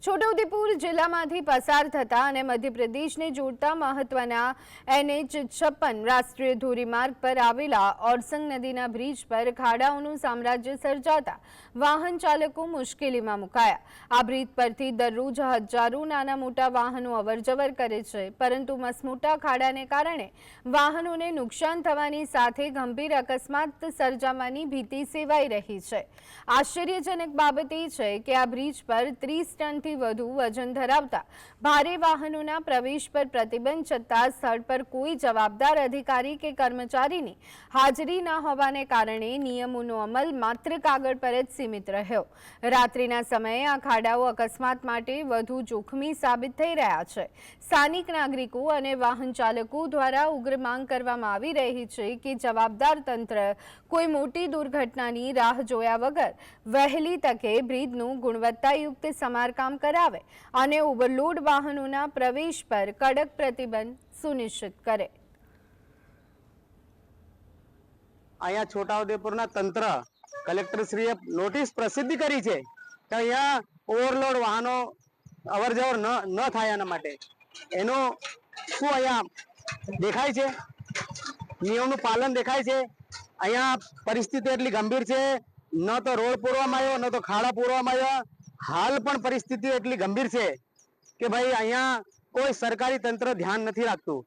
છોટાઉદેપુર જિલ્લામાંથી પસાર થતા અને મધ્યપ્રદેશને જોડતા મહત્વના NH-56 રાષ્ટ્રીય ધોરીમાર્ગ પર આવેલા ઓરસંગ નદીના બ્રિજ પર ખાડાઓનું સામ્રાજ્ય સર્જાતા વાહન ચાલકો મુશ્કેલીમાં મુકાયા। આ બ્રિજ પરથી દરરોજ હજારો નાના મોટા વાહનો અવરજવર કરે છે, પરંતુ મસમોટા ખાડાને કારણે વાહનોને નુકસાન થવાની સાથે ગંભીર અકસ્માત સર્જાવાની ભીતિ સેવાઈ રહી છે। આશ્ચર્યજનક બાબત એ છે કે આ બ્રિજ પર 30 ટનથી વધુ વજન ધરાવતા ભારે વાહનોના પ્રવેશ પર પ્રતિબંધ છતાં સ્થળ પર કોઈ જવાબદાર અધિકારી કે કર્મચારીની હાજરી ન હોવાને કારણે નિયમોનો અમલ માત્ર કાગળ પર જ સીમિત રહ્યો। રાત્રિના સમયે આ ખાડાઓ અકસ્માત માટે વધુ જોખમી સાબિત થઈ રહ્યા છે। સ્થાનિક નાગરિકો અને વાહન ચાલકો દ્વારા ઉગ્ર માંગ કરવામાં આવી રહી છે કે જવાબદાર તંત્ર કોઈ મોટી દુર્ઘટનાની રાહ જોયા વગર વહેલી તકે બ્રિજનું ગુણવત્તાયુક્ત સમારકામ કરાવે અને ઓવરલોડ વાહનોના પ્રવેશ પર કડક પ્રતિબંધ સુનિશ્ચિત કરે। અહીંયા છોટાઉદેપુરના તંત્ર કલેક્ટરશ્રીએ નોટિસ પ્રસિદ્ધ કરી છે કે અહીંયા ઓવરલોડ વાહનો અવરજવર ન થાય એના માટે એનું શું અહીંયા દેખાય છે, નિયમનું પાલન દેખાય છે। અહીંયા પરિસ્થિતિ એટલી ગંભીર છે, ન તો રોડ પૂરવામાં આવ્યો, ન તો ખાડા પૂરવામાં આવ્યા। હાલ પણ પરિસ્થિતિ એટલી ગંભીર છે કે ભાઈ અહીંયા કોઈ સરકારી તંત્ર ધ્યાન નથી રાખતું।